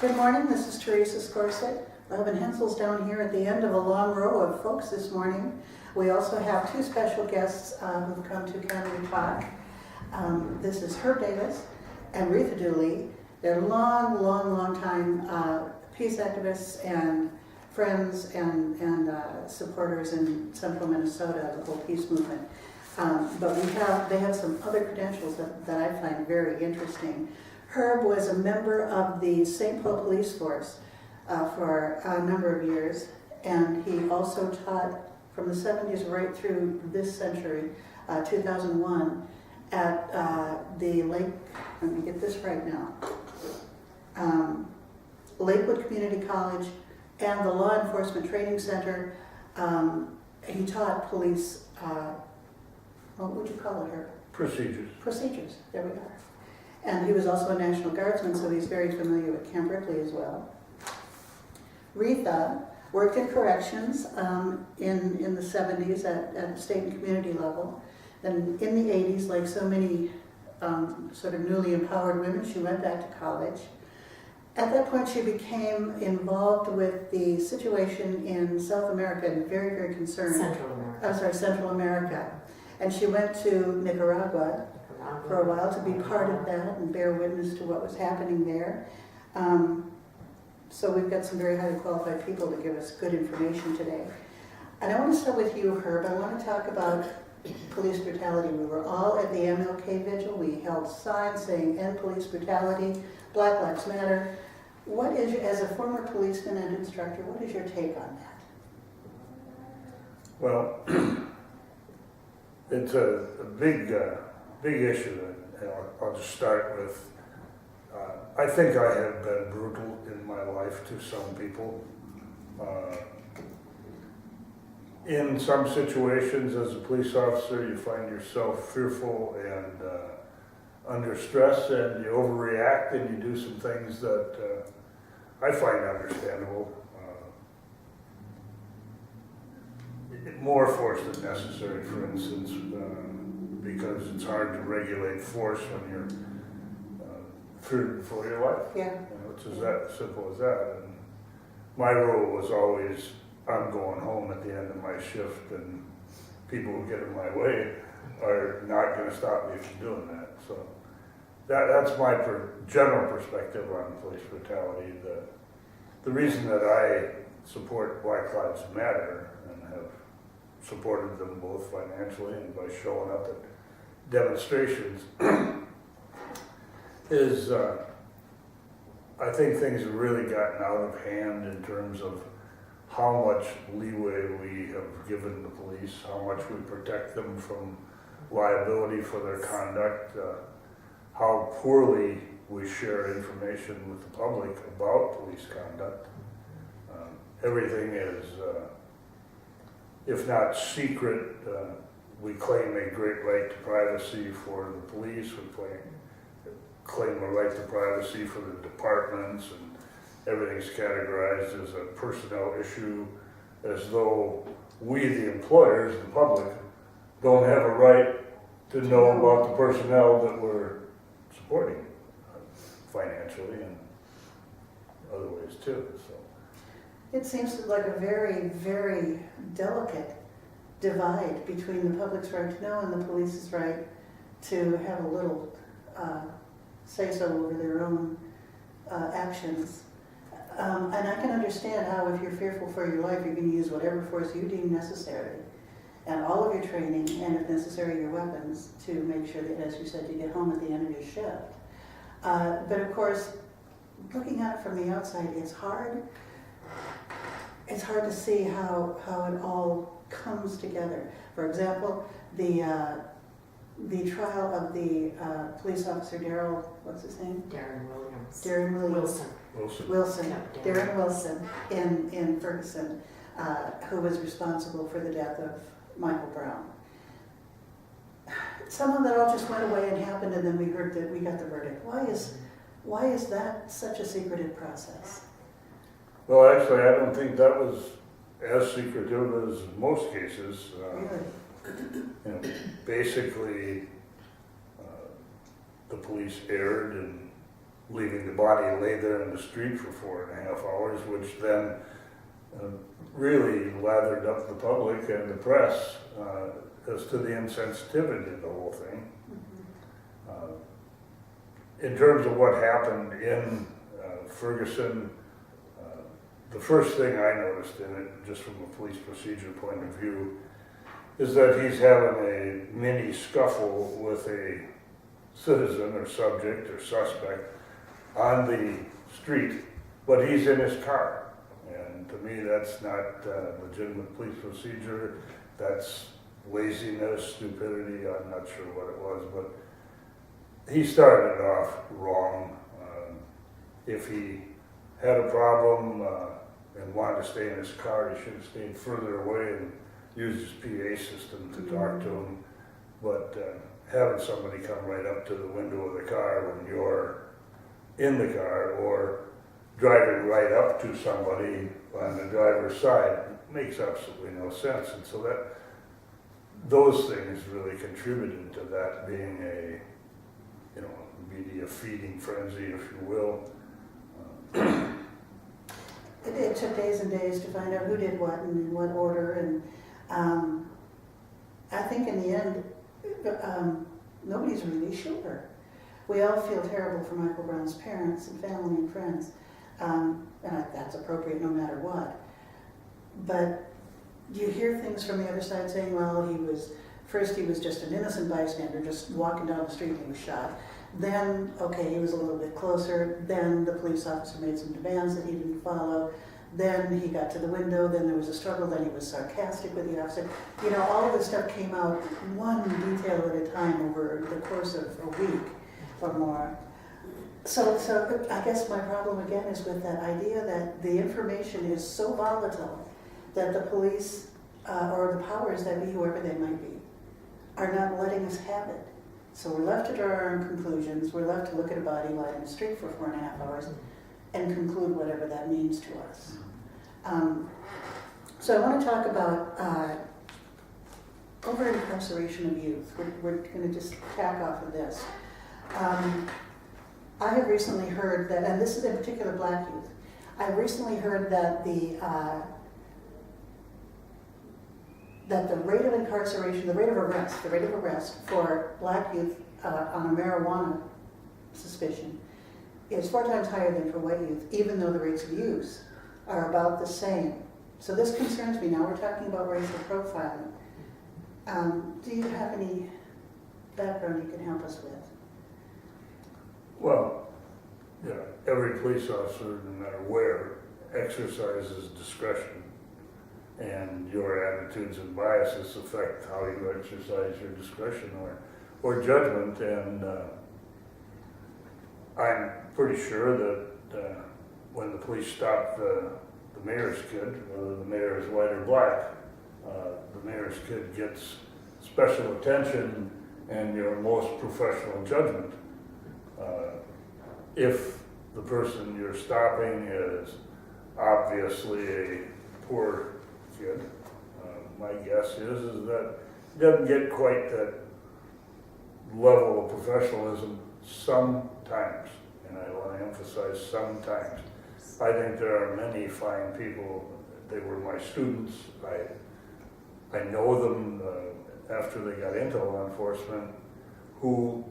Good morning, this is Teresa Scorsett. Bob and Hensel's down here at the end of a long row of folks this morning. We also have two special guests who've come to kindly talk. This is Herb Davis and Retha Dooley. They're long time peace activists and friends and supporters in central Minnesota of the whole peace movement. But they have some other credentials that I find very interesting. Herb was a member of the St. Paul Police Force for a number of years, and he also taught from the 70s right through this century, 2001, at the Lake, let me get this right now, Lakewood Community College and the Law Enforcement Training Center. He taught police, what would you call it, Herb? Procedures. Procedures, there we are. And he was also a National Guardsman, so he's very familiar with Camp Ripley as well. Retha worked in corrections in the 70s at state and community level. Then in the 80s, like so many sort of newly empowered women, she went back to college. At that point, she became involved with the situation in South America and very concerned. Central America. And she went to Nicaragua for a while to be part of that and bear witness to what was happening there. So we've got some very highly qualified people to give us good information today. And I want to start with you, Herb. I want to talk about police brutality. We were all at the MLK vigil. We held signs saying end police brutality, Black Lives Matter. What is, as a former policeman and instructor, what is your take on that? Well, it's a big issue, and I'll just start with, I think I have been brutal in my life to some people. In some situations as a police officer, you find yourself fearful and under stress, and you overreact and you do some things that I find understandable. More force than necessary, for instance, because it's hard to regulate force when you're feared for your life. Yeah. It's as that simple as that. And my rule was always, I'm going home at the end of my shift, and people who get in my way are not going to stop me from doing that. So that's my general perspective on police brutality. The reason that I support Black Lives Matter and have supported them both financially and by showing up at demonstrations is I think things have really gotten out of hand in terms of how much leeway we have given the police, how much we protect them from liability for their conduct, how poorly we share information with the public about police conduct. Everything is, if not secret, we claim a great right to privacy for the police, we claim a right to privacy for the departments, and everything's categorized as a personnel issue, as though we, the employers, the public, don't have a right to know about the personnel that we're supporting financially and other ways too. So It seems like a very delicate divide between the public's right to know and the police's right to have a little say-so over their own actions. And I can understand how, if you're fearful for your life, you're going to use whatever force you deem necessary, and all of your training, and if necessary, your weapons, to make sure that, as you said, you get home at the end of your shift. But of course, looking at it from the outside, it's hard to see how it all comes together. For example, the trial of the police officer Darren Wilson in Ferguson, who was responsible for the death of Michael Brown. Somehow that all just went away and happened, and then we heard that we got the verdict. Why is that such a secretive process? well, actually, I don't think that was as secretive as most cases. Really? Basically, the police erred in leaving the body lay there in the street for 4.5 hours, which then really lathered up the public and the press as to the insensitivity of the whole thing. In terms of what happened in Ferguson, the first thing I noticed in it, just from a police procedure point of view, is that he's having a mini scuffle with a citizen or subject or suspect on the street, but he's in his car. And to me, that's not legitimate police procedure. That's laziness, stupidity, I'm not sure what it was, but he started it off wrong. If he had a problem and wanted to stay in his car, he should have stayed further away and used his PA system to talk to him. But having somebody come right up to the window of the car when you're in the car, or driving right up to somebody on the driver's side, makes absolutely no sense. And so that those things really contributed to that being a, you know, media feeding frenzy, if you will. It took days and days to find out who did what and in what order, and I think in the end, nobody's really sure. We all feel terrible for Michael Brown's parents and family and friends, and that's appropriate no matter what. But you hear things from the other side saying, well, he was just an innocent bystander, just walking down the street and he was shot. Then, okay, he was a little bit closer. Then the police officer made some demands that he didn't follow. Then he got to the window. Then there was a struggle. Then he was sarcastic with the officer. You know, all of this stuff came out one detail at a time over the course of a week or more. So I guess my problem again is with that idea that the information is so volatile that the police or the powers that be, whoever they might be, are not letting us have it. So we're left to draw our own conclusions. We're left to look at a body lying in the street for 4.5 hours and conclude whatever that means to us. So I want to talk about over-incarceration of youth. We're going to just tack off of this. I have recently heard that, and this is in particular black youth, I've recently heard that the rate of incarceration, the rate of arrest for black youth on a marijuana suspicion is 4 times higher than for white youth, even though the rates of use are about the same. So this concerns me. Now we're talking about racial profiling. Do you have any background you can help us with? Well, yeah, every police officer, no matter where, exercises discretion, and your attitudes and biases affect how you exercise your discretion or judgment. And I'm pretty sure that when the police stopped the mayor's kid, whether the mayor is white or black, the mayor's kid gets special attention and your most professional judgment. If the person you're stopping is obviously a poor kid, my guess is that it doesn't get quite that level of professionalism sometimes, and I want to emphasize sometimes. I think there are many fine people. They were my students. I know them after they got into law enforcement, who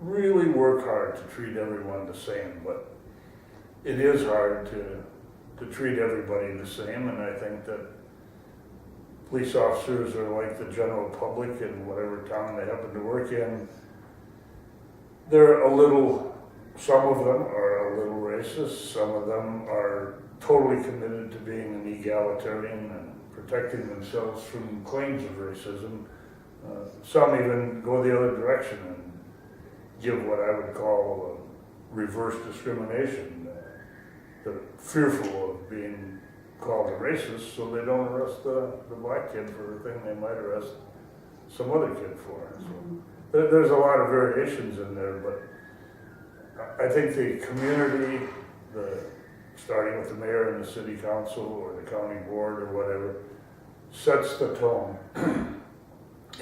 really work hard to treat everyone the same, but it is hard to treat everybody the same, and I think that police officers are like the general public in whatever town they happen to work in. They're some of them are a little racist, some of them are totally committed to being an egalitarian and protecting themselves from claims of racism. Some even go the other direction and give what I would call reverse discrimination. They're fearful of being called a racist, so they don't arrest the black kid for a thing they might arrest some other kid for. So there's a lot of variations in there, but I think the community, starting with the mayor and the city council or the county board or whatever, sets the tone.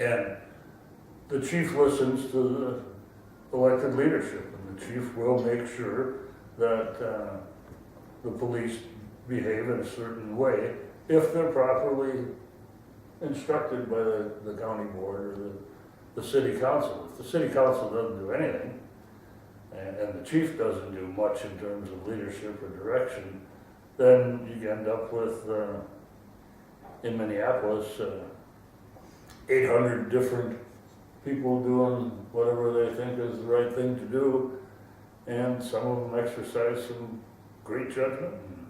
And the chief listens to the elected leadership, and and the chief will make sure that the police behave in a certain way if they're properly instructed by the county board or the city council. If the city council doesn't do anything, and the chief doesn't do much in terms of leadership or direction, then you end up with, in Minneapolis, 800 different people doing whatever they think is the right thing to do, and some of them exercise some great judgment, and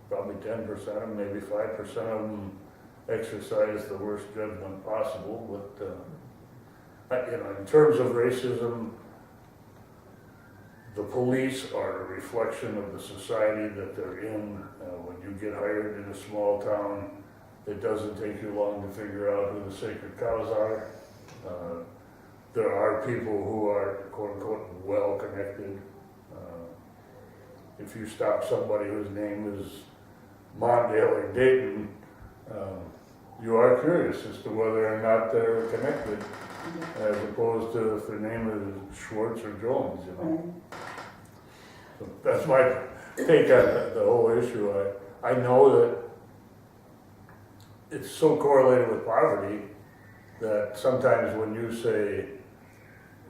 probably 10% of them, maybe 5% of them exercise the worst judgment possible. But in terms of racism, the police are a reflection of the society that they're in. When you get hired in a small town, it doesn't take you long to figure out who the sacred cows are. There are people who are, quote unquote, well connected. If you stop somebody whose name is Mondale or Dayton, you are curious as to whether or not they're connected, as opposed to if their name is Schwartz or Jones, So that's my take on the whole issue. I know that it's so correlated with poverty that sometimes when you say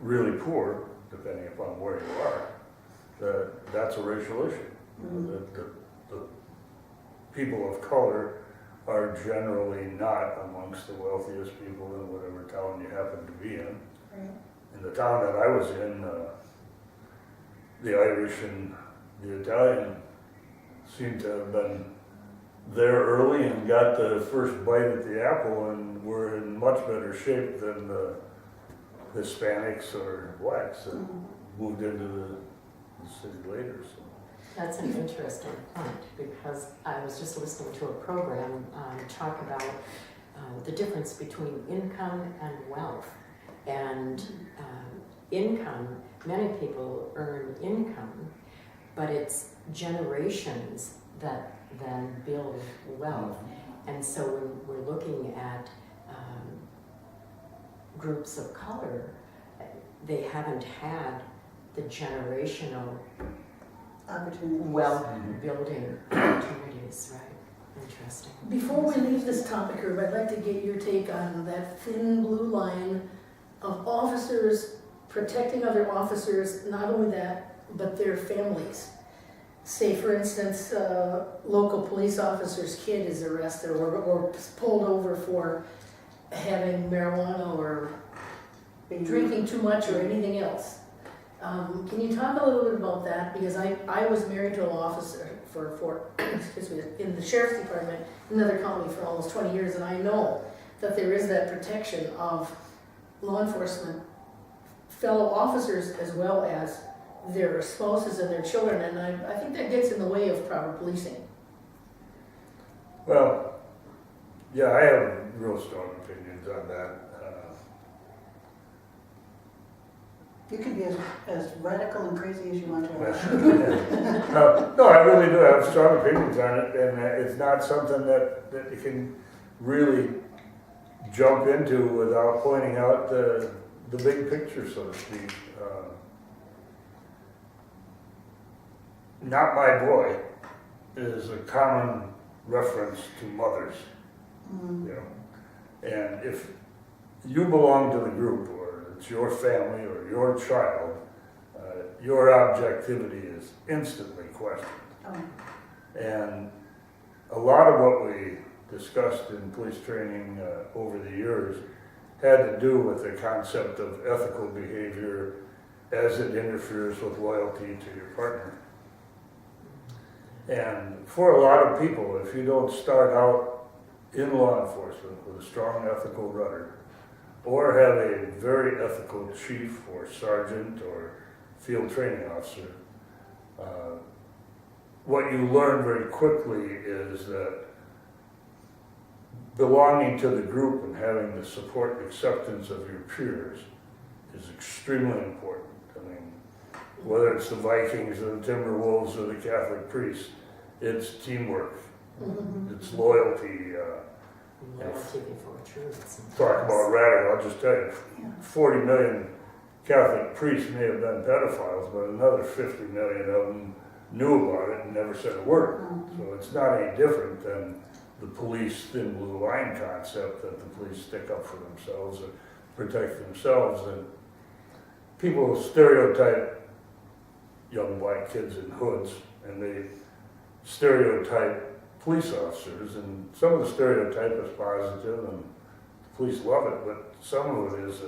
really poor, depending upon where you are, that's a racial issue. The people of color are generally not amongst the wealthiest people in whatever town you happen to be in. Right. In the town that I was in, the Irish and the Italian seemed to have been there early and got the first bite at the apple and were in much better shape than the Hispanics or blacks that moved into the city later. So. That's an interesting point, because I was just listening to a program talk about the difference between income and wealth. And income, many people earn income, but it's generations that then build wealth. And so when we're looking at groups of color, they haven't had the generational wealth building opportunities, right? Interesting. Before we leave this topic, Herb, I'd like to get your take on that thin blue line of officers protecting other officers, not only that, but their families. Say, for instance, local police officer's kid is arrested or pulled over for having marijuana or drinking too much or anything else. Can you talk a little bit about that? Because I was married to an officer for excuse me, in the sheriff's department in another county for almost 20 years, and I know that there is that protection of law enforcement, fellow officers, as well as their spouses and their children, and I think that gets in the way of proper policing. Well, yeah, I have real strong opinions on that. You can be as radical and crazy as you want to. No, I really do have strong opinions on it, and it's not something that you can really jump into without pointing out the big picture, so to speak. Not my boy is a common reference to mothers, you know. And if you belong to the group, or it's your family or your child, your objectivity is instantly questioned. Oh. And a lot of what we discussed in police training over the years had to do with the concept of ethical behavior as it interferes with loyalty to your partner. And for a lot of people, if you don't start out in law enforcement with a strong ethical rudder, or have a very ethical chief or sergeant or field training officer, what you learn very quickly is that belonging to the group and having the support and acceptance of your peers is extremely important. I mean, whether it's the Vikings or the Timberwolves or the Catholic priests, it's teamwork, it's loyalty. Loyalty before truth. Talk about radical, I'll just tell you, 40 million Catholic priests may have been pedophiles, but another 50 million of them knew about it and never said a word. So it's not any different than the police thin blue line concept that the police stick up for themselves and protect themselves. And people stereotype young black kids in hoods, and they stereotype police officers, and some of the stereotype is positive and the police love it, but some of it is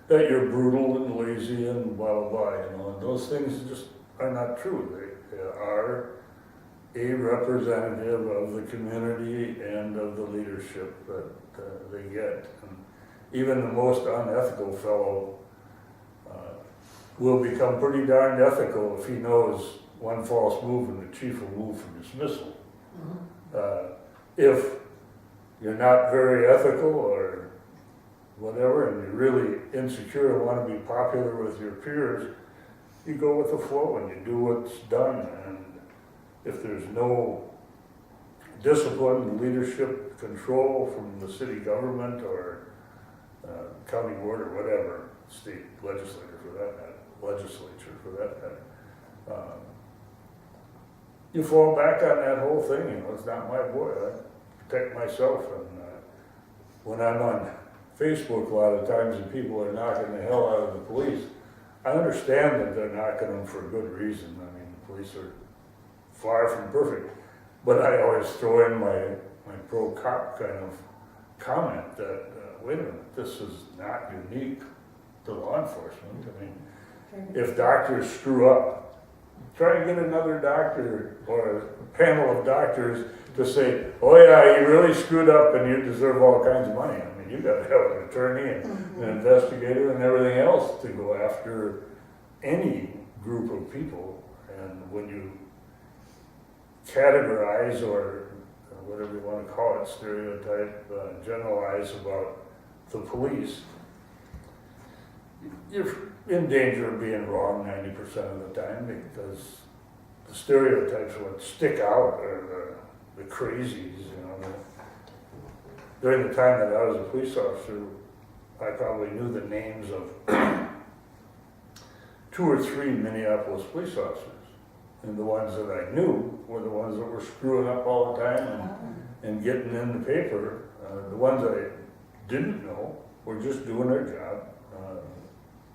that you're brutal and lazy and blah blah blah, you know, and those things just are not true. They are a representative of the community and of the leadership that they get. And even the most unethical fellow will become pretty darned ethical if he knows one false move and the chief will move for dismissal. If you're not very ethical or whatever, and you're really insecure and want to be popular with your peers, you go with the flow and you do what's done. And if there's no discipline, leadership, control from the city government or county board or whatever, state legislature for that matter, you fall back on that whole thing. You know, it's not my boy. I protect myself. And when I'm on Facebook a lot of times and people are knocking the hell out of the police, I understand that they're knocking them for a good reason. I mean, the police are far from perfect. But I always throw in my pro-cop kind of comment that, wait a minute, this is not unique to law enforcement. I mean, if doctors screw up, try and get another doctor or a panel of doctors to say, oh yeah, you really screwed up and you deserve all kinds of money. I mean, you got to have an attorney and an investigator and everything else to go after any group of people. And when you categorize or whatever you want to call it, stereotype, generalize about the police, you're in danger of being wrong 90% of the time, because the stereotypes what stick out are the crazies, you know. During the time that I was a police officer, I probably knew the names of 2 or 3 Minneapolis police officers. And the ones that I knew were the ones that were screwing up all the time and getting in the paper. The ones I didn't know were just doing their job,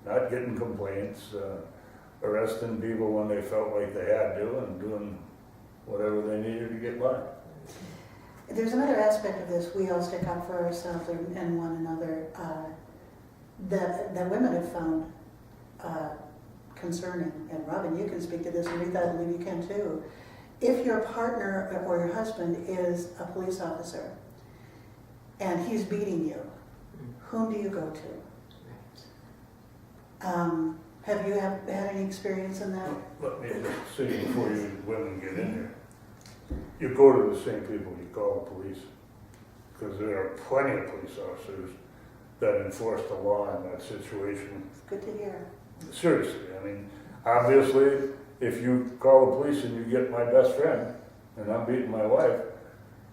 not getting complaints, arresting people when they felt like they had to, and doing whatever they needed to get by. There's another aspect of this, we all stick up for ourselves and one another, that women have found concerning. And Robin, you can speak to this, and Retha, I believe you can too. If your partner or your husband is a police officer and he's beating you, whom do you go to? Have you had any experience in that? Let me just say before you women get in here, you go to the same people you call the police, because there are plenty of police officers that enforce the law in that situation. It's good to hear. Seriously, I mean, obviously, if you call the police and you get my best friend, and I'm beating my wife,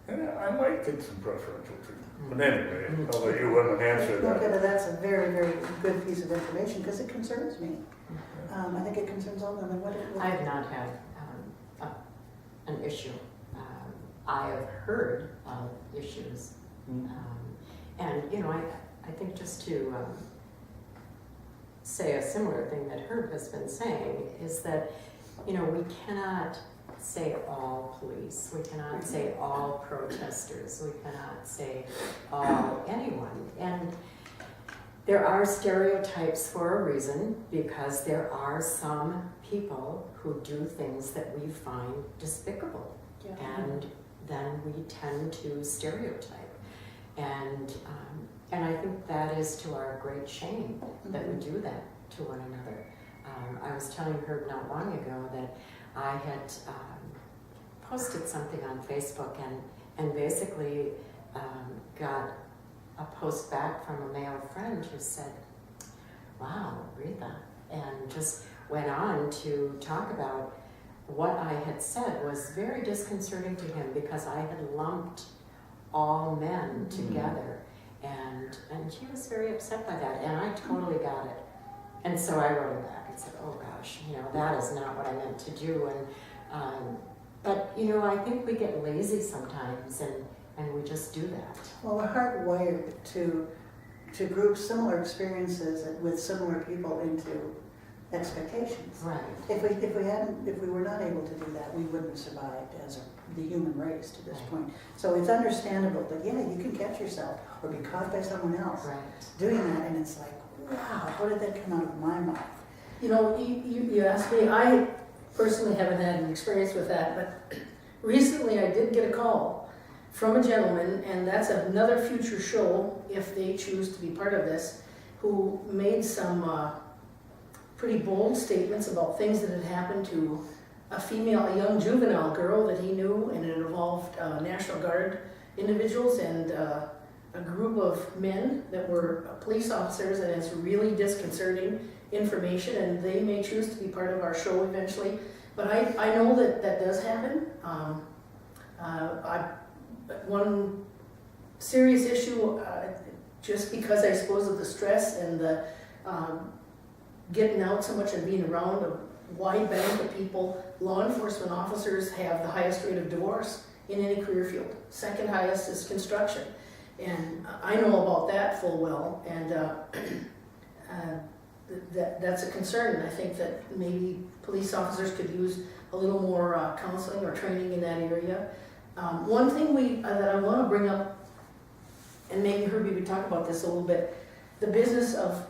I might get some preferential treatment. But anyway, I'll let you women answer that. Okay, that's a very, very good piece of information, because it concerns me. I think it concerns all women. I have not had an issue. I have heard of issues. And, you know, I think just to say a similar thing that Herb has been saying is that, you know, we cannot say all police, we cannot say all protesters, we cannot say all anyone. And there are stereotypes for a reason, because there are some people who do things that we find despicable. Yeah. And then we tend to stereotype. And I think that is to our great shame that we do that to one another. I was telling her not long ago that I had posted something on Facebook and basically got a post back from a male friend who said, wow, Retha, and just went on to talk about what I had said was very disconcerting to him, because I had lumped all men together And she was very upset by that, and I totally got it. And so I wrote her back and said, oh gosh, that is not what I meant to do. But I think we get lazy sometimes, and we just do that. Well, we're hardwired to group similar experiences with similar people into expectations. Right. If we were not able to do that, we wouldn't have survived as the human race to this point. So it's understandable, but yeah, you can catch yourself or be caught by someone else doing that, and it's like, wow, how did that come out of my mouth? You asked me, I personally haven't had an experience with that, but recently I did get a call from a gentleman, and that's another future show, if they choose to be part of this, who made some pretty bold statements about things that had happened to a young juvenile girl that he knew, and it involved National Guard individuals and a group of men that were police officers, and it's really disconcerting information, and they may choose to be part of our show eventually. But I know that does happen. One serious issue, just because I suppose of the stress and the getting out so much and being around a wide bank of people, law enforcement officers have the highest rate of divorce in any career field. Second highest is construction. And I know about that full well, and that's a concern. And I think that maybe police officers could use a little more counseling or training in that area. One thing that I want to bring up, and maybe Herbie would talk about this a little bit, the business of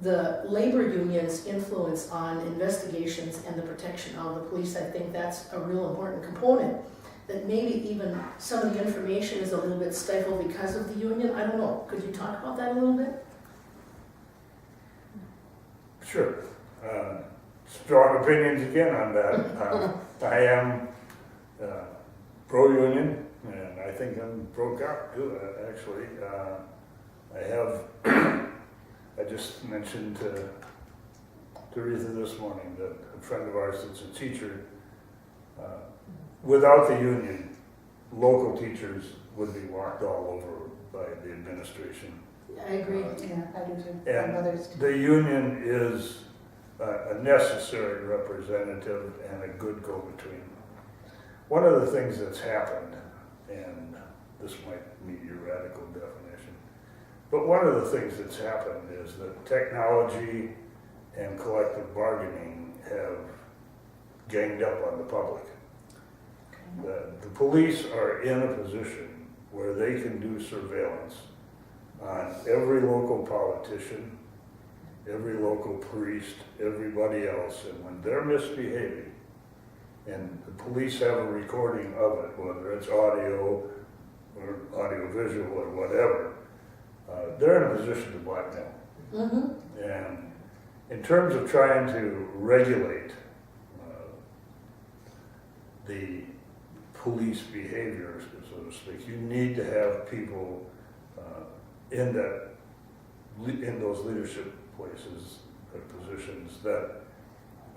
the labor union's influence on investigations and the protection of the police. I think that's a real important component, that maybe even some of the information is a little bit stifled because of the union. I don't know. Could you talk about that a little bit? Sure. Strong opinions again on that. I am pro-union, and I think I'm pro-cop too, actually. I just mentioned to Retha this morning that a friend of ours that's a teacher, without the union, local teachers would be walked all over by the administration. I agree. Yeah, I do too. And My mother's the union is a necessary representative and a good go-between. One of the things that's happened, and this might meet your radical definition, but one of the things that's happened is that technology and collective bargaining have ganged up on the public. The police are in a position where they can do surveillance on every local politician, every local priest, everybody else, and when they're misbehaving, and the police have a recording of it, whether it's audio or audio-visual or whatever, they're in a position to blackmail. Mm-hmm. And in terms of trying to regulate the police behavior, so to speak, you need to have people in those leadership places or positions that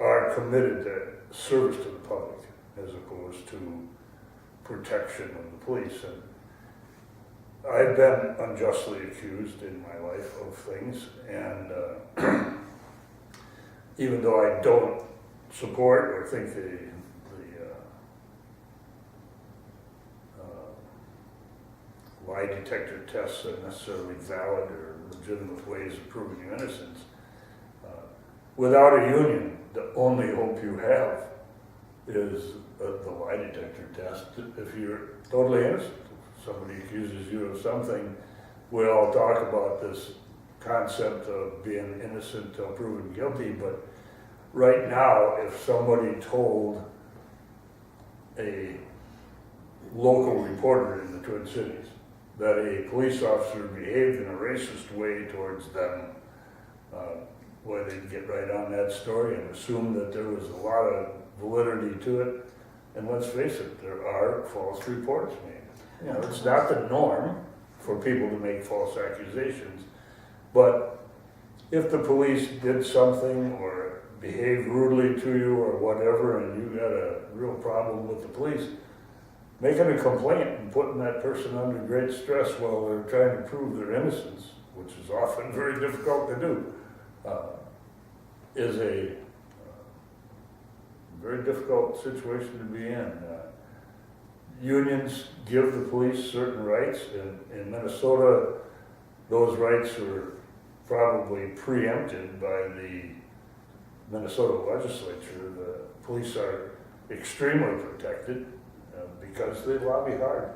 are committed to service to the public as opposed to protection of the police. And I've been unjustly accused in my life of things, and even though I don't support or think the lie detector tests are necessarily valid or legitimate ways of proving your innocence, without a union, the only hope you have is the lie detector test. If you're totally innocent, if somebody accuses you of something, we all talk about this concept of being innocent till proven guilty, but right now, if somebody told a local reporter in the Twin Cities that a police officer behaved in a racist way towards them, well, they'd get right on that story and assume that there was a lot of validity to it. And let's face it, there are false reports made. You know, it's not the norm for people to make false accusations, but if the police did something or behaved rudely to you or whatever, and you got a real problem with the police, making a complaint and putting that person under great stress while they're trying to prove their innocence, which is often very difficult to do, is a very difficult situation to be in. Unions give the police certain rights. In Minnesota, those rights were probably preempted by the Minnesota legislature. The police are extremely protected because they lobby hard.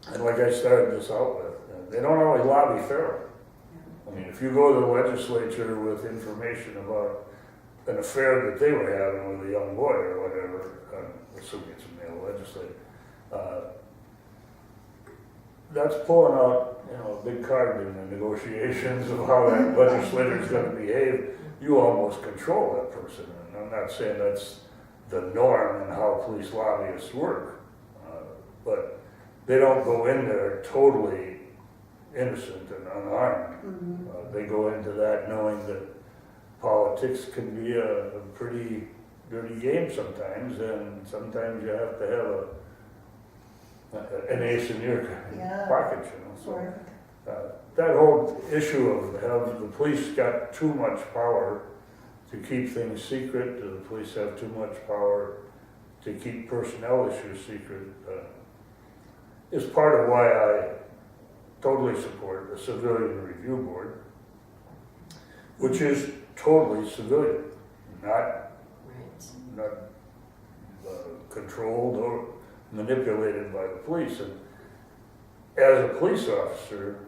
And like I started this out with, they don't always lobby fairly. I mean, if you go to the legislature with information about an affair that they were having with a young boy or whatever, assuming it's a male legislator, that's pulling out, a big card in the negotiations of how that legislator is going to behave. You almost control that person. And I'm not saying that's the norm in how police lobbyists work, but they don't go in there totally innocent and unarmed. They go into that knowing that politics can be a pretty dirty game sometimes, and sometimes you have to have an ace in your pocket, So that whole issue of have the police got too much power to keep things secret, do the police have too much power to keep personnel issues secret, is part of why I totally support the Civilian Review Board, which is totally civilian, not controlled or manipulated by the police. And as a police officer,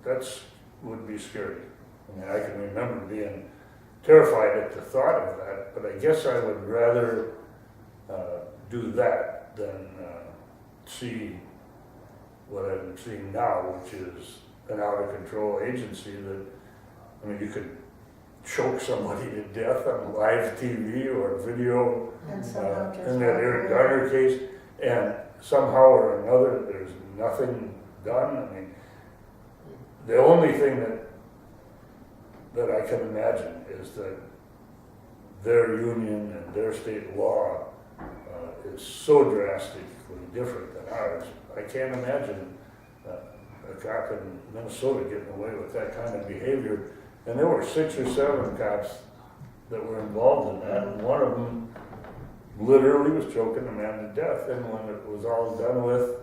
that's would be scary. I mean, I can remember being terrified at the thought of that, but I guess I would rather do that than see what I'm seeing now, which is an out-of-control agency that, I mean, you could choke somebody to death on live TV or video And somehow just in that walk Eric away. Garner case, and somehow or another there's nothing done. I mean, the only thing that I can imagine is that their union and their state law is so drastically different than ours. I can't imagine a cop in Minnesota getting away with that kind of behavior. And there were 6 or 7 cops that were involved in that, and one of them literally was choking a man to death. And when it was all done with,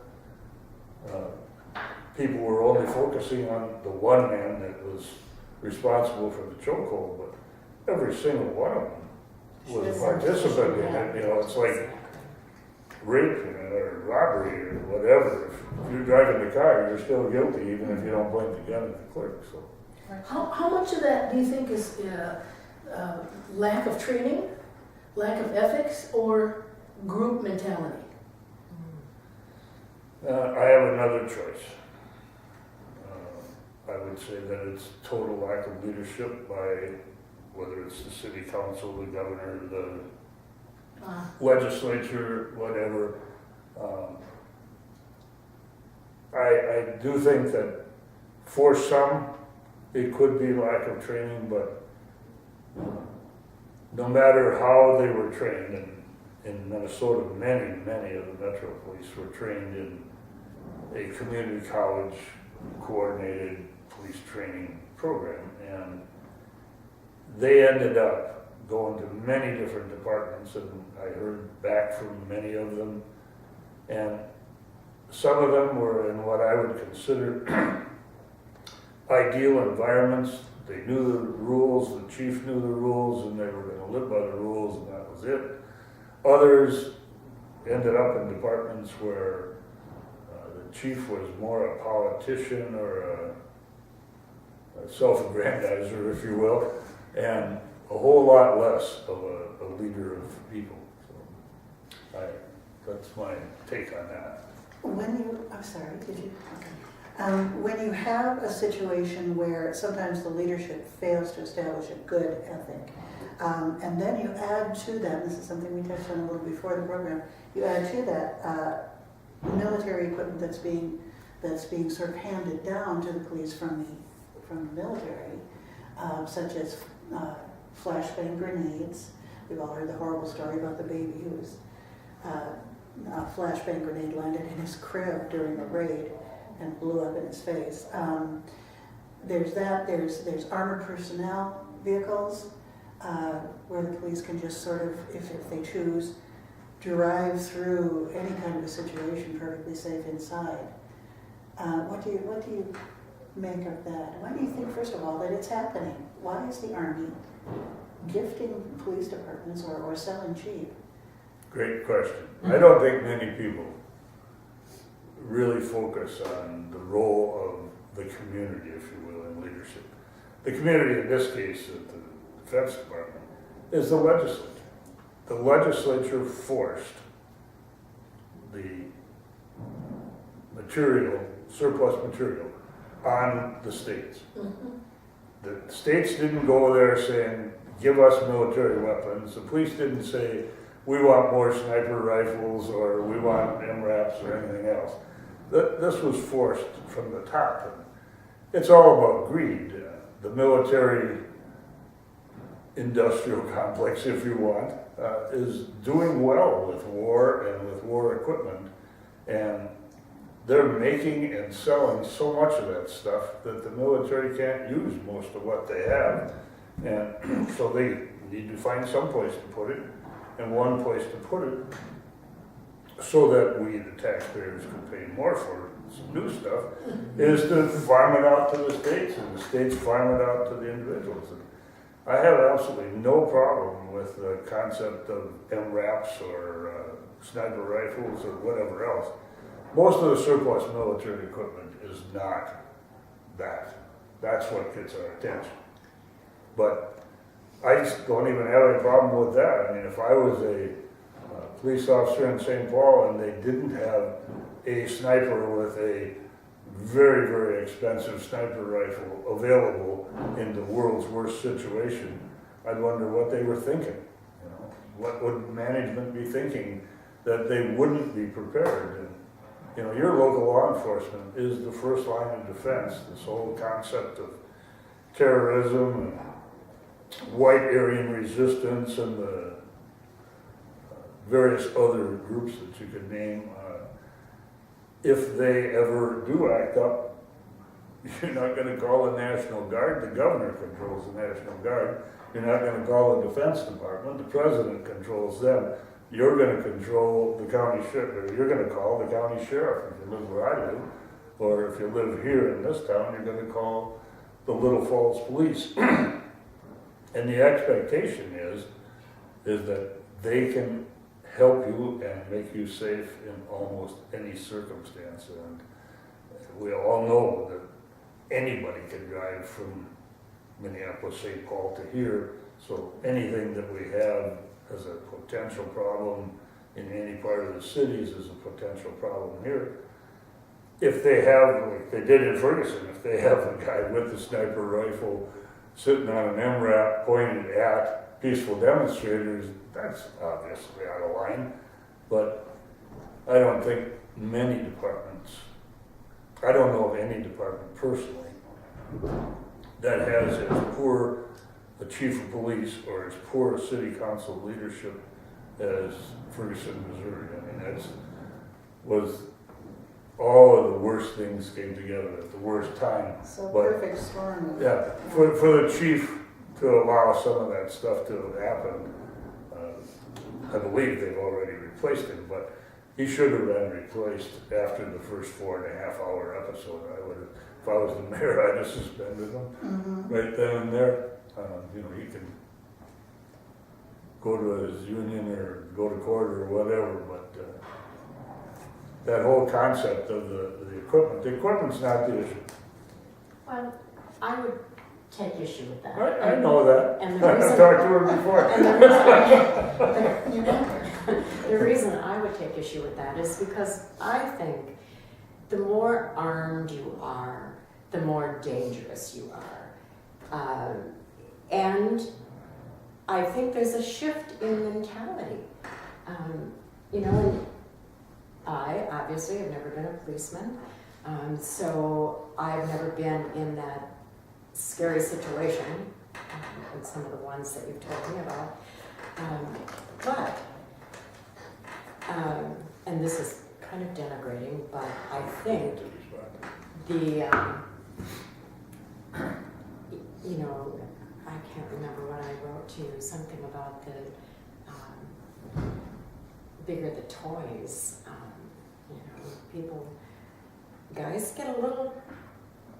people were only focusing on the one man that was responsible for the chokehold, but every single one of them was a participant in it. It's like rape, or robbery, or whatever. If you're driving the car, you're still guilty, even if you don't point the gun at the clerk. So. How much of that do you think is lack of training, lack of ethics, or group mentality? I have another choice. I would say that it's total lack of leadership by whether it's the city council, the governor, the legislature, whatever. I do think that for some, it could be lack of training, but no matter how they were trained, in Minnesota, many of the Metro Police were trained in a community college coordinated police training program, and they ended up going to many different departments, and I heard back from many of them, and some of them were in what I would consider ideal environments. They knew the rules, the chief knew the rules, and they were going to live by the rules, and that was it. Others ended up in departments where the chief was more a politician or a self-aggrandizer, if you will, and a whole lot less of a leader of people. So that's my take on that. I'm sorry, did you? Okay. When you have a situation where sometimes the leadership fails to establish a good ethic, and then you add to that, and this is something we touched on a little before the program, you add to that military equipment that's being sort of handed down to the police from the military, such as flashbang grenades. We've all heard the horrible story about the baby who was a flashbang grenade landed in his crib during a raid and blew up in his face. There's that, there's armored personnel vehicles, where the police can just sort of, if they choose, drive through any kind of a situation perfectly safe inside. What do you make of that? Why do you think, first of all, that it's happening? Why is the Army gifting police departments or selling cheap? Great question. I don't think many people really focus on the role of the community, if you will, in leadership. The community, in this case, at the Defense Department, is the legislature. The legislature forced the material, surplus material, on the states. The states didn't go there saying, give us military weapons. The police didn't say, we want more sniper rifles or we want MRAPs or anything else. This was forced from the top. It's all about greed. The military industrial complex, if you want, is doing well with war and with war equipment. And they're making and selling so much of that stuff that the military can't use most of what they have. And so they need to find some place to put it, and one place to put it so that we, the taxpayers, can pay more for some new stuff, is to farm it out to the states, and the states farm it out to the individuals. And I have absolutely no problem with the concept of MRAPs or sniper rifles or whatever else. Most of the surplus military equipment is not that. That's what gets our attention. But I just don't even have any problem with that. I mean, if I was a police officer in St. Paul and they didn't have a sniper with a very, very expensive sniper rifle available in the world's worst situation, I'd wonder what they were thinking. You know, what would management be thinking that they wouldn't be prepared? And, you know, your local law enforcement is the first line of defense. This whole concept of terrorism and white Aryan resistance and the various other groups that you could name, if they ever do act up, you're not going to call the National Guard. The governor controls the National Guard. You're not going to call the Defense Department. The president controls them. You're going to control the county sheriff. You're going to call the county sheriff if you live where I live, or if you live here in this town, you're going to call the Little Falls Police. And the expectation is that they can help you and make you safe in almost any circumstance. And we all know that anybody can drive from Minneapolis, St. Paul to here, so anything that we have as a potential problem in any part of the cities is a potential problem here. If they have, like they did in Ferguson, if they have a guy with a sniper rifle sitting on an MRAP pointed at peaceful demonstrators, that's obviously out of line. But I don't think many departments, I don't know of any department personally that has as poor a chief of police or as poor a city council leadership as Ferguson, Missouri. I mean, that was all of the worst things came together at the worst time. So But, perfect storm. yeah, for the chief to allow some of that stuff to happen, I believe they've already replaced him, but he should have been replaced after the first 4.5 hour episode. I would have, if I was the mayor, I'd have suspended him right then and there. You know, he can go to his union or go to court or whatever, but that whole concept of the equipment's not the issue. Well, I would take issue with that. I know that. And the I've reason, talked to her before. and the reason I would take issue with that is because I think the more armed you are, the more dangerous you are. And I think there's a shift in mentality. You know, and I obviously have never been a policeman, so I've never been in that scary situation, and some of the ones that you've told me about. And think to respond. you know, I can't remember what I wrote to you, something about the bigger the toys, you know, people, guys get a little,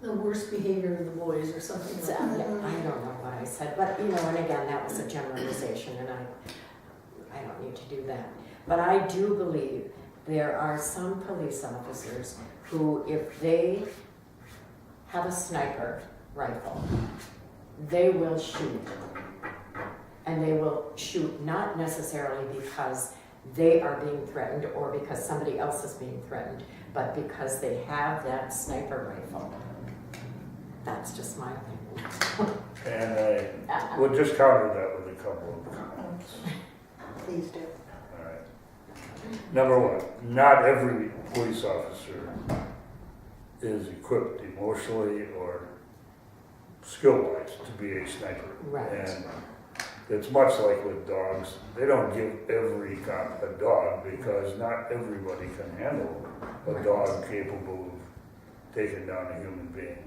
The worst behavior of the boys or something like I that. don't know what I said, but you know, and again, that was a generalization, and I don't need to do that. But I do believe there are some police officers who, if they have a sniper rifle, they will shoot. And they will shoot not necessarily because they are being threatened or because somebody else is being threatened, but because they have that sniper rifle. That's just my opinion. And I would just counter that with a couple of comments. Please do. All right. Number one, not every police officer is equipped emotionally or skill-wise to be a sniper. Right. And it's much like with dogs. They don't give every cop a dog because not everybody can handle a dog capable of taking down a human being.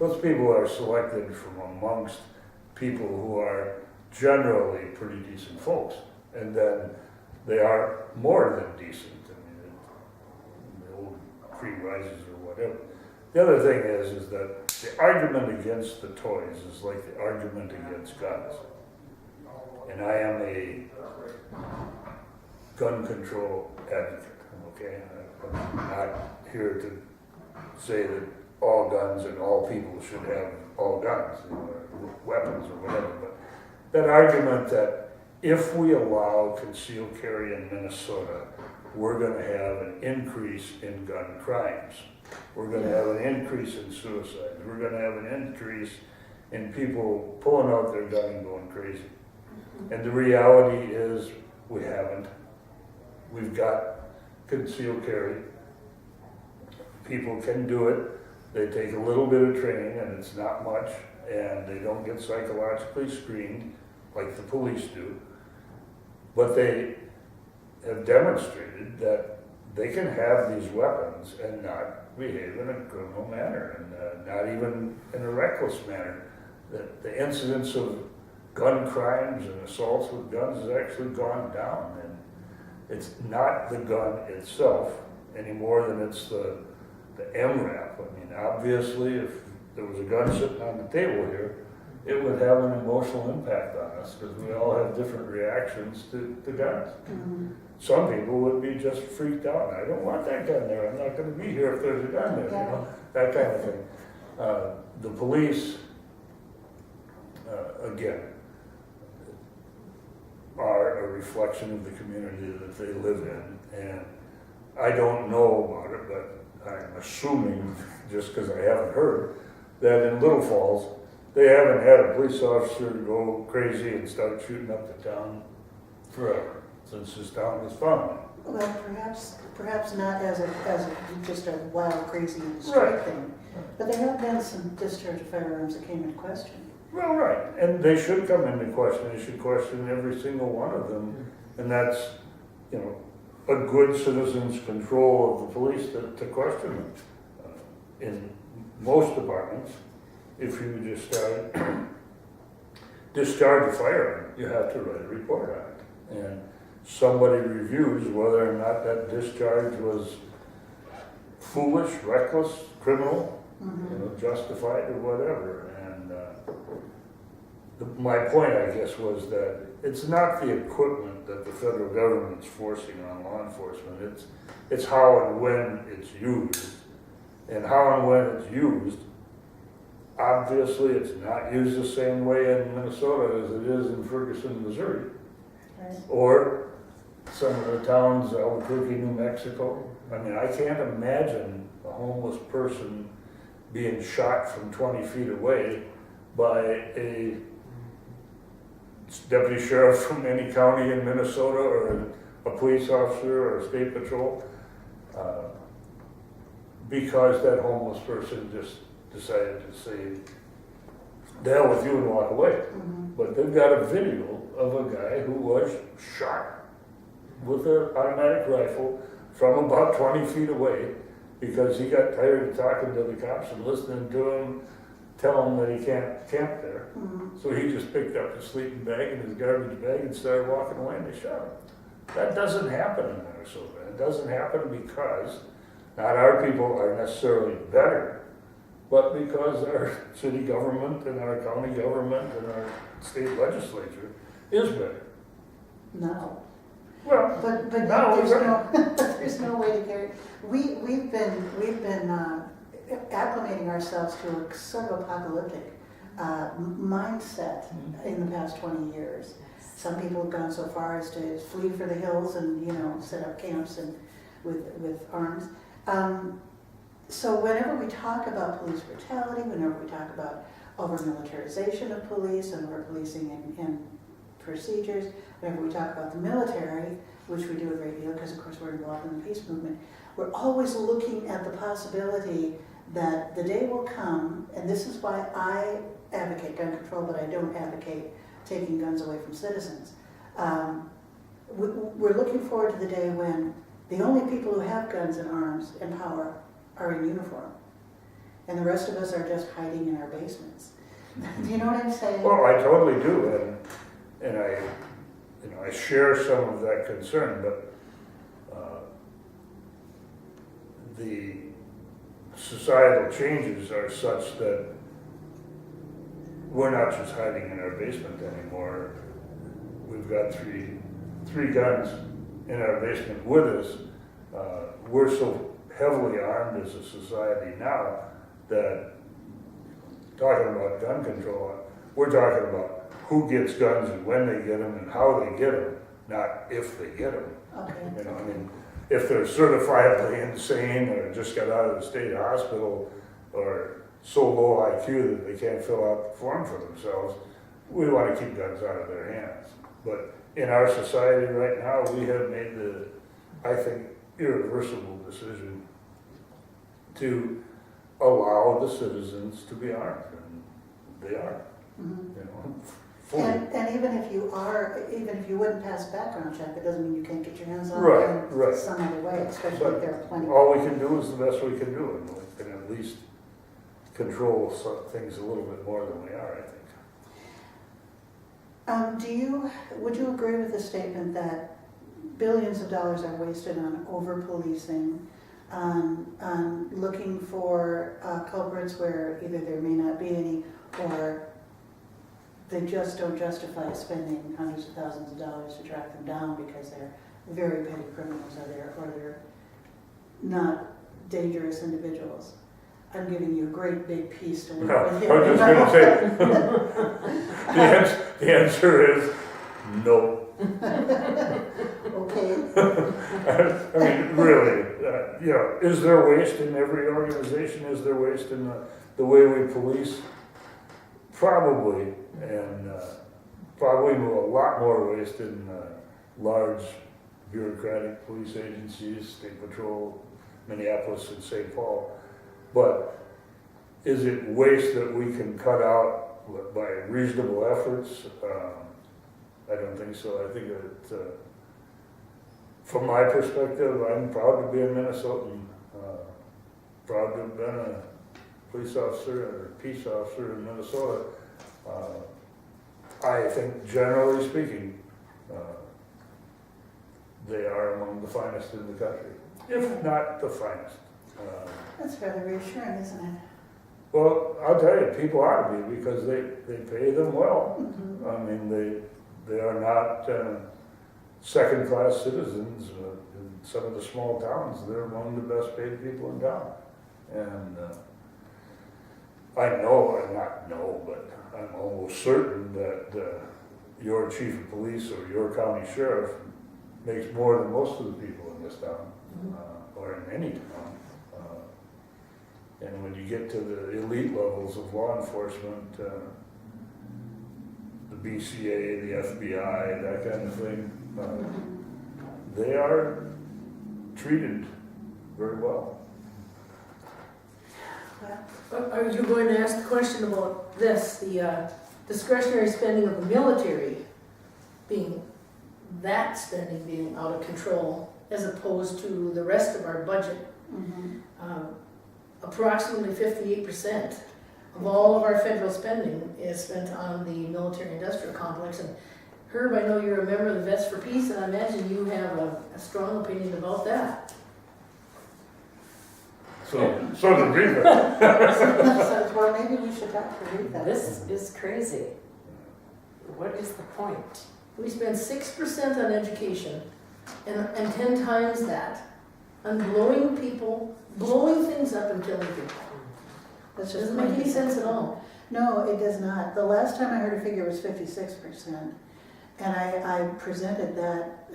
Those people are selected from amongst people who are generally pretty decent folks. And then they are more than decent. I mean, the old creed rises or whatever. The other thing is that the argument against the toys is like the argument against guns. And I am a gun control advocate, okay? I'm not here to say that all guns and all people should have all guns, or weapons or whatever, but that argument that if we allow concealed carry in Minnesota, we're gonna have an increase in gun crimes. We're gonna have an increase in suicides. We're gonna have an increase in people pulling out their gun and going crazy. And the reality is we haven't. We've got concealed carry. People can do it. They take a little bit of training, and it's not much, and they don't get psychologically screened like the police do. But they have demonstrated that they can have these weapons and not behave in a criminal manner, and not even in a reckless manner. The incidence of gun crimes and assaults with guns has actually gone down, and it's not the gun itself any more than it's the MRAP. I mean, obviously, if there was a gun sitting on the table here, it would have an emotional impact on us because we all have different reactions to guns. Mm-hmm. Some people would be just freaked out. I don't want that gun there. I'm not going to be here if there's a gun there. Yeah. You know, that kind of thing. The police, again, are a reflection of the community that they live in, and I don't know about it, but I'm assuming, just because I haven't heard, that in Little Falls, they haven't had a police officer go crazy and start shooting up the town forever, since this town was founded. Well, perhaps not as just a wild, crazy street Right. thing, but there have been some discharge of firearms that came into question. Well, right, and they should come into question. They should question every single one of them, and that's, you know, a good citizen's control of the police to question them. In most departments, if you just discharge a firearm, you have to write a report on it, and somebody reviews whether or not that discharge was foolish, reckless, criminal, you know, justified or whatever. And my point, I guess, was that it's not the equipment that the federal government's forcing on law enforcement. It's how and when it's used. And how and when it's used, obviously it's not used the same way in Minnesota as it is in Ferguson, Missouri. Right. Or some of the towns, Albuquerque, New Mexico. I mean, I can't imagine a homeless person being shot from 20 feet away by a deputy sheriff from any county in Minnesota, or a police officer, or a state patrol, because that homeless person just decided to say, "The hell with you," and walk away. But they've got a video of a guy who was shot with an automatic rifle from about 20 feet away, because he got tired of talking to the cops and listening to them tell him that he can't camp there. Mhm. So he just picked up his sleeping bag and his garbage bag and started walking away and they shot him. That doesn't happen in Minnesota. It doesn't happen because not our people are necessarily better, but because our city government and our county government and our state legislature is better. No. Well, But No, there's right. no, there's no way to carry, we've been acclimating ourselves to a sort of apocalyptic mindset in the past 20 years. Some people have gone so far as to flee for the hills and, set up camps and with arms. So whenever we talk about police brutality, whenever we talk about over-militarization of police and over-policing and procedures, whenever we talk about the military, which we do a great deal because of course we're involved in the peace movement, we're always looking at the possibility that the day will come, and this is why I advocate gun control, but I don't advocate taking guns away from citizens. We're looking forward to the day when the only people who have guns and arms and power are in uniform, and the rest of us are just hiding in our basements. Do you know what I'm saying? well, I totally do, and I share some of that concern, but the societal changes are such that we're not just hiding in our basement anymore. We've got three guns in our basement with us. We're so heavily armed as a society now that talking about gun control, we're talking about who gets guns and when they get them and how they get them, not if they get them. Okay. If they're certifiably insane or just got out of the state hospital or so low IQ that they can't fill out the form for themselves, we want to keep guns out of their hands. But in our society right now, we have made the, I think, irreversible decision to allow the citizens to be armed, and they are, Mhm. fully. And even if you wouldn't pass a background check, that doesn't mean you can't get your hands on Right, them right. some other way, especially But if there are plenty. all we can do is the best we can do, and we can at least control some things a little bit more than we are, I think. Would you agree with the statement that billions of dollars are wasted on over-policing, on looking for culprits where either there may not be any, or they just don't justify spending hundreds of thousands of dollars to track them down because they're very petty criminals or they're not dangerous individuals? I'm giving you a great big piece to No, work I with was here. just gonna say, the answer is no. Okay. I mean, really, is there waste in every organization? Is there waste in the way we police? Probably, and probably a lot more waste in large bureaucratic police agencies, state patrol, Minneapolis and St. Paul. But is it waste that we can cut out by reasonable efforts? I don't think so. I think that, from my perspective, I'm proud to be a Minnesotan, proud to have been a police officer or peace officer in Minnesota. I think, generally speaking, they are among the finest in the country, if not the finest. That's rather reassuring, isn't it? Well, I'll tell you, people ought to be, because they pay them well. Mhm. I mean, they are not second-class citizens. In some of the small towns, they're among the best paid people in town. And but I'm almost certain that your chief of police or your county sheriff makes more than most of the people in this town, or in any town. And when you get to the elite levels of law enforcement, the BCA, the FBI, that kind of thing, they are treated very well. Are you going to ask the question about this, the discretionary spending of the military spending being out of control as opposed to the rest of our budget? Mhm. approximately 58% of all of our federal spending is spent on the military-industrial complex. And Herb, I know you're a member of the Vets for Peace, and I imagine you have a strong opinion about that. So did Retha. Well, maybe we should talk to Retha. This is crazy. What is the point? We spend 6% on education and 10 times that on blowing things up and killing people. That's It just doesn't make any sense at all. No, it does not. The last time I heard a figure was 56%. And I presented that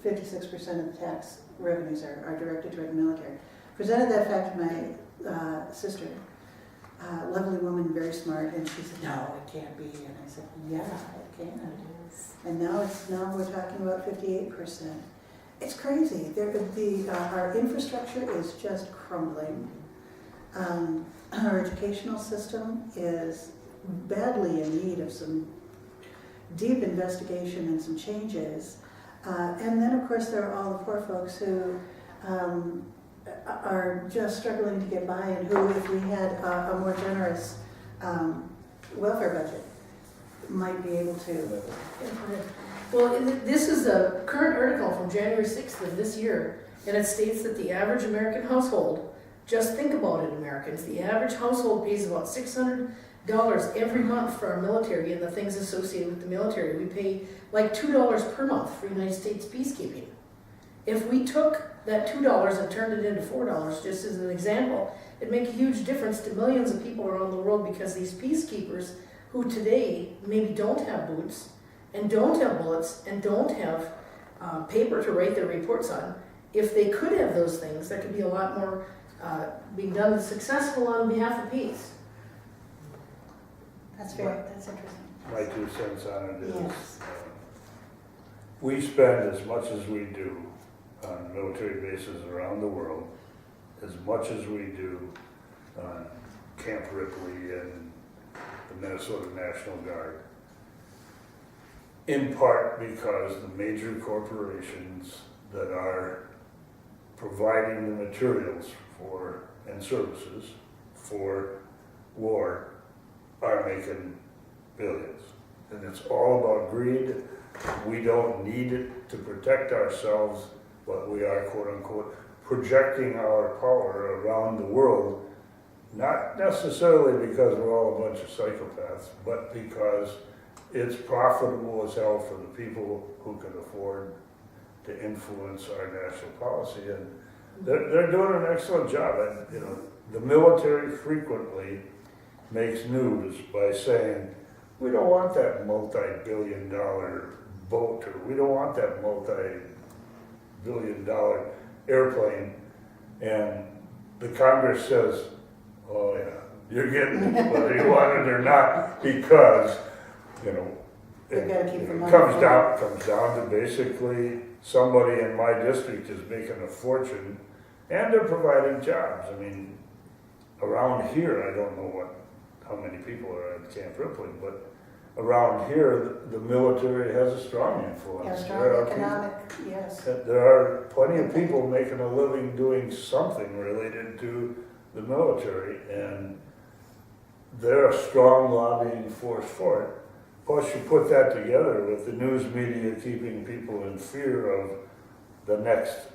56% of the tax revenues are directed toward the military. Presented that fact to my sister, lovely woman, very smart, and she said, no, it can't be. And I said, yeah, it can. And now we're talking about 58%. It's crazy. Our infrastructure is just crumbling. Our educational system is badly in need of some deep investigation and some changes. And then, of course, there are all the poor folks who are just struggling to get by, and who, if we had a more generous welfare budget, might be able to. Well, this is a current article from January 6th of this year, and it states that the average American household, just think about it, Americans, the average household pays about $600 every month for our military and the things associated with the military. We pay like $2 per month for United States peacekeeping. If we took that $2 and turned it into $4, just as an example, it'd make a huge difference to millions of people around the world, because these peacekeepers who today maybe don't have boots and don't have bullets and don't have paper to write their reports on, if they could have those things, there could be a lot more being done that's successful on behalf of peace. That's interesting. My 2 cents on it is, Yes. we spend as much as we do on military bases around the world, as much as we do on Camp Ripley and the Minnesota National Guard. In part because the major corporations that are providing the materials for and services for war are making billions. And it's all about greed. We don't need it to protect ourselves, but we are, quote unquote, projecting our power around the world, not necessarily because we're all a bunch of psychopaths, but because it's profitable as hell for the people who can afford to influence our national policy. And they're doing an excellent job. And, the military frequently makes news by saying, we don't want that multi-billion-dollar boat, or we don't want that multi-billion-dollar airplane. And the Congress says, oh yeah, you're getting it, whether you want it or not, because, They've got to keep the money comes flowing. down to basically somebody in my district is making a fortune, and they're providing jobs. I mean, around here, I don't know how many people are at Camp Ripley, but around here, the military has a strong influence. Yeah, There strong are economic, yes. There are plenty of people making a living doing something related to the military, and they're a strong lobbying force for it. Plus, you put that together with the news media keeping people in fear of the next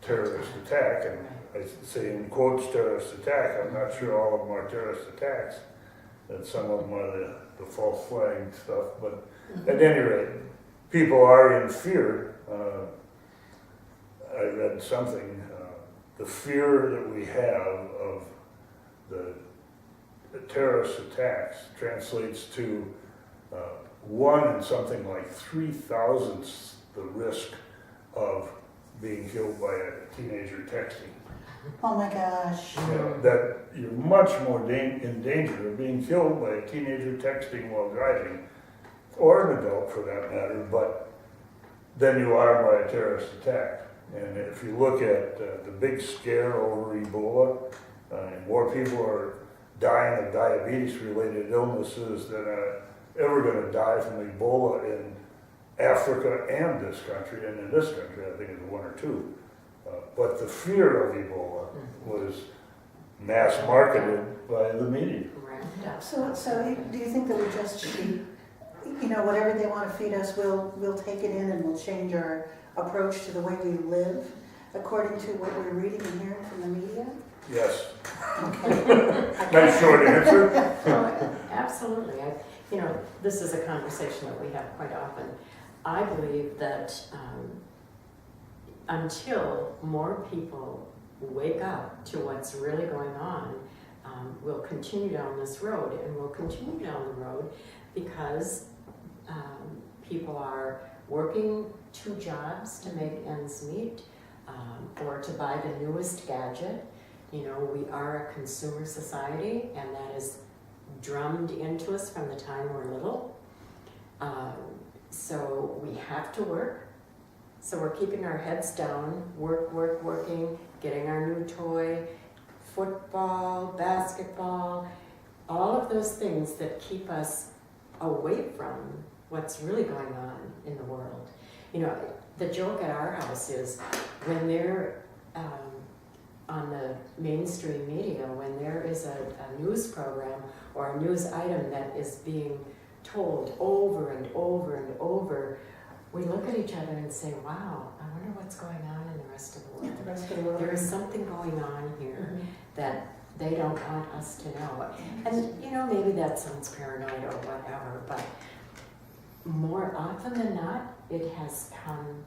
terrorist attack, and I say in quotes terrorist attack, I'm not sure all of them are terrorist attacks, that some of them are the false flag stuff, but at any rate, people are in fear. I read something, the fear that we have of the terrorist attacks translates to 1 in something like 3,000ths the risk of being killed by a teenager texting. Oh my gosh. That you're much more in danger of being killed by a teenager texting while driving, or an adult for that matter, but than you are by a terrorist attack. And if you look at the big scare over Ebola, more people are dying of diabetes-related illnesses than are ever going to die from Ebola in Africa and this country. And in this country, I think it's 1 or 2. But the fear of Ebola was mass marketed by the media. Ramped up. So do you think that we just should, whatever they want to feed us, we'll take it in and we'll change our approach to the way we live according to what we're reading and hearing from the media? Yes. Okay. Nice short answer. Oh, absolutely. This is a conversation that we have quite often. I believe that until more people wake up to what's really going on, we'll continue down this road, and we'll continue down the road because people are working 2 jobs to make ends meet, or to buy the newest gadget. We are a consumer society, and that is drummed into us from the time we're little. So we have to work. So we're keeping our heads down, working, getting our new toy, football, basketball, all of those things that keep us away from what's really going on in the world. The joke at our house is when they're on the mainstream media, when there is a news program or a news item that is being told over and over and over, we look at each other and say, wow, I wonder what's going on in the rest of the world. The rest of the world. There is something going on here that they don't want us to know. And maybe that sounds paranoid or whatever, but more often than not, it has come,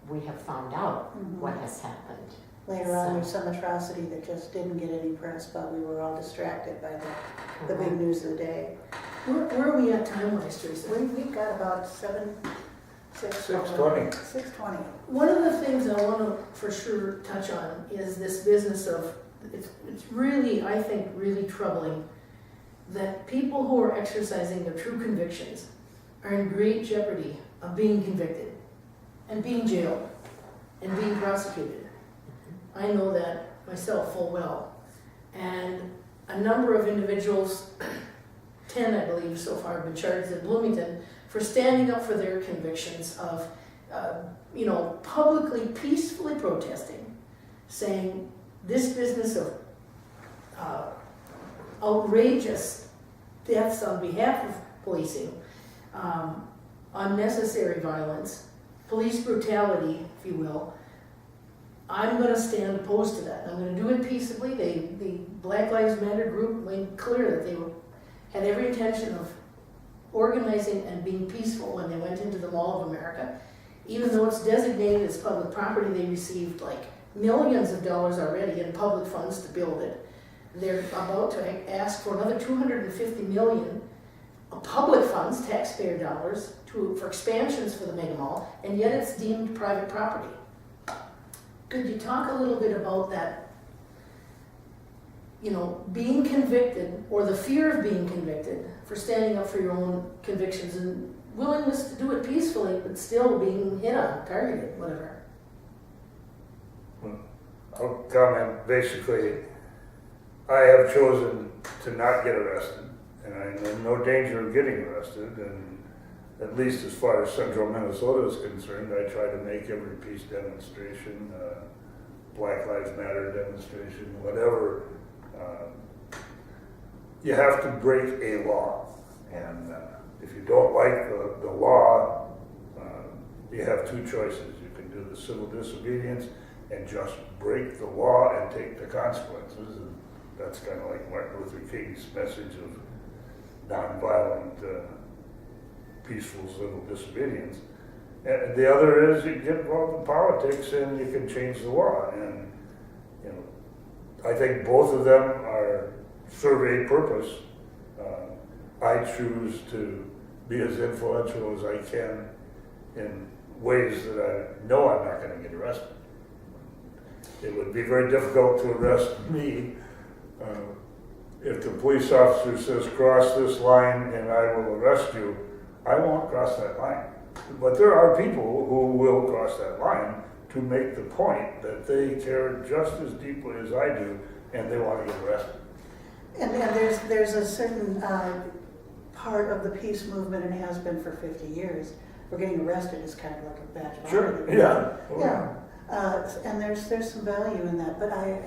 we have found out what has happened. Later on, there's some atrocity that just didn't get any press, but we were all distracted by the big news of the day. Where are we at time-wise, Teresa? We've got about 6:20. 6:20. One of the things I want to for sure touch on is this business of, it's really, I think, really troubling that people who are exercising their true convictions are in great jeopardy of being convicted and being jailed and being prosecuted. I know that myself full well. And a number of individuals, 10 I believe so far, have been charged in Bloomington for standing up for their convictions of, publicly, peacefully protesting, saying this business of outrageous deaths on behalf of policing, unnecessary violence, police brutality, if you will, I'm going to stand opposed to that. I'm going to do it peaceably. The Black Lives Matter group made clear that they had every intention of organizing and being peaceful when they went into the Mall of America. Even though it's designated as public property, they received like millions of dollars already in public funds to build it. They're about to ask for another $250 million of public funds, taxpayer dollars, for expansions for the mega mall, and yet it's deemed private property. Could you talk a little bit about that, being convicted or the fear of being convicted for standing up for your own convictions and willingness to do it peacefully, but still being hit on, targeted, whatever? I'll comment, basically, I have chosen to not get arrested, and I'm in no danger of getting arrested, and at least as far as central Minnesota is concerned, I try to make every peace demonstration, Black Lives Matter demonstration, whatever. You have to break a law, and if you don't like the law, you have 2 choices. You can do the civil disobedience and just break the law and take the consequences. And that's kind of like Martin Luther King's message of nonviolent, peaceful civil disobedience. And the other is you get involved in politics and you can change the law. And I think both of them serve a purpose. I choose to be as influential as I can in ways that I know I'm not going to get arrested. It would be very difficult to arrest me if the police officer says, cross this line and I will arrest you. I won't cross that line. But there are people who will cross that line to make the point that they care just as deeply as I do and they want to get arrested. And there's a certain part of the peace movement, and has been for 50 years, where getting arrested is kind of like a badge of honor. Sure, yeah. Yeah. And there's some value in that, but I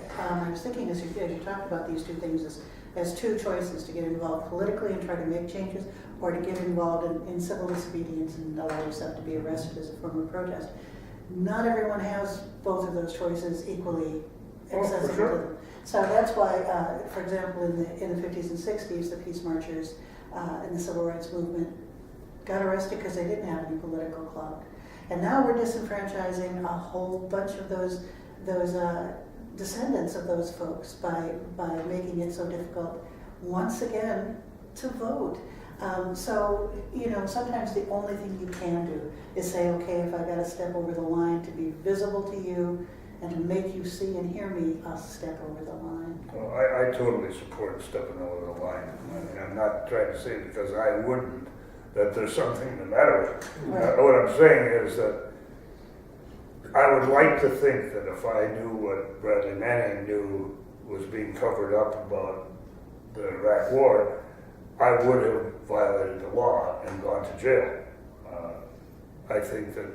was thinking as you talked about these two things as two choices, to get involved politically and try to make changes, or to get involved in civil disobedience and allow yourself to be arrested as a form of protest. Not everyone has both of those choices equally accessible to them. So that's why, for example, in the 50s and 60s, the peace marchers in the civil rights movement got arrested because they didn't have any political clout. And now we're disenfranchising a whole bunch of those descendants of those folks by making it so difficult once again to vote. So, sometimes the only thing you can do is say, okay, if I got to step over the line to be visible to you and to make you see and hear me, I'll step over the line. Well, I totally support stepping over the line. I'm not trying to say because I wouldn't that there's something the matter with it. Right. What I'm saying is that I would like to think that if I knew what Bradley Manning knew was being covered up about the Iraq War, I would have violated the law and gone to jail. I think that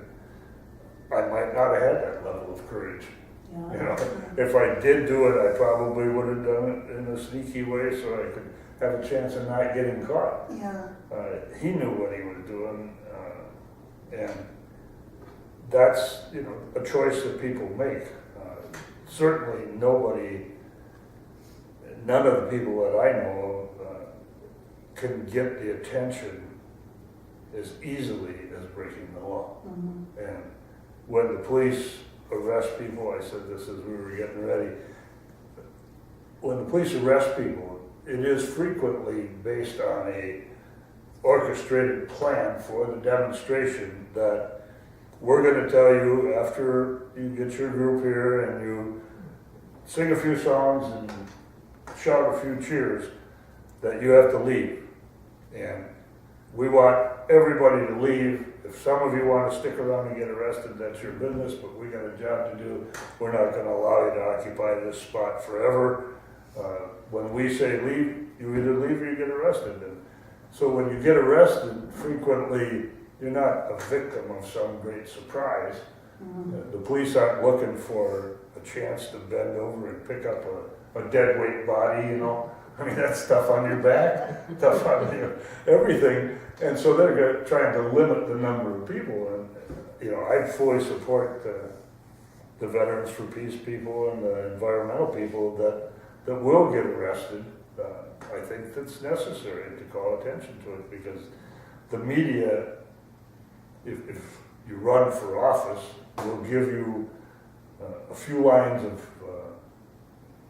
I might not have had that level of courage. Yeah. If I did do it, I probably would have done it in a sneaky way so I could have a chance of not getting caught. Yeah. He knew what he was doing, and that's a choice that people make. Certainly, none of the people that I know can get the attention as easily as breaking the law. Mm-hmm. And when the police arrest people, I said this as we were getting ready, when the police arrest people, it is frequently based on a orchestrated plan for the demonstration that we're going to tell you after you get your group here and you sing a few songs and shout a few cheers that you have to leave. And we want everybody to leave. If some of you want to stick around and get arrested, that's your business, but we got a job to do. We're not going to allow you to occupy this spot forever. When we say leave, you either leave or you get arrested. And so when you get arrested, frequently you're not a victim of some great surprise. Mm-hmm. The police aren't looking for a chance to bend over and pick up a dead weight body, I mean, that's stuff on your back, stuff on everything. And so they're trying to limit the number of people. And, I fully support the Veterans for Peace people and the environmental people that will get arrested. I think that's necessary to call attention to it because the media, if you run for office, will give you a few lines of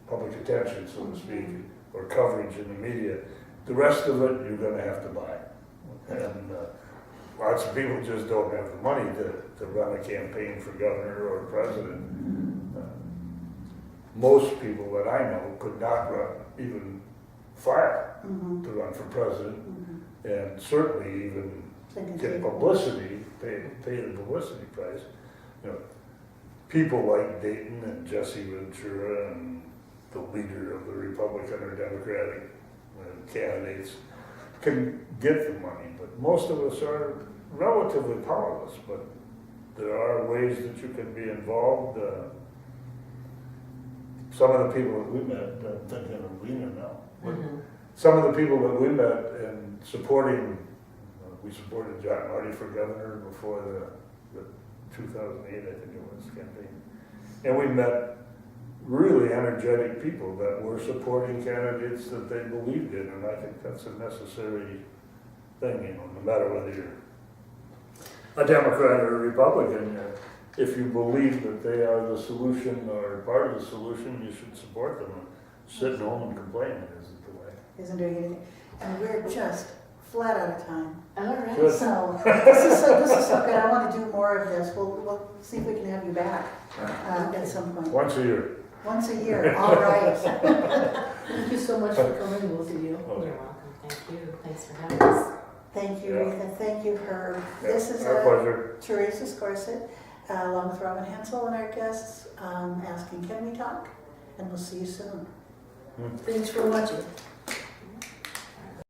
public attention, so to speak, or coverage in the media. The rest of it, you're going to have to buy. And lots of people just don't have the money to run a campaign for governor or president. Most people that I know could not even file Mm-hmm. to run for president, Mm-hmm. and certainly even get publicity, pay the publicity price. People like Dayton and Jesse Ventura and the leader of the Republican or Democratic candidates can get the money, but most of us are relatively powerless. But there are ways that you can be involved. Some of the people that we met, I'm thinking of Lena now, Mm-hmm. some of the people that we met in supporting, we supported John Marty for governor before the 2008, I think it was, campaign. And we met really energetic people that were supporting candidates that they believed in, and I think that's a necessary thing, no matter whether you're a Democrat or a Republican. If you believe that they are the solution or part of the solution, you should support them. Sitting home and complaining isn't the way. Isn't doing anything. And we're just flat out of time. All right. Good. So this is so good. I want to do more of this. We'll see if we can have you back at some point. Once a year. Once a year. All right. Thank you so much for coming, both of you. You're welcome. Thank you. Thanks for having us. Thank you, Yeah. Retha. Thank you, Herb. Yeah, This is our pleasure. Teresa Scorsett, along with Robin Hensel and our guests, asking, can we talk? And we'll see you soon. Thanks for watching.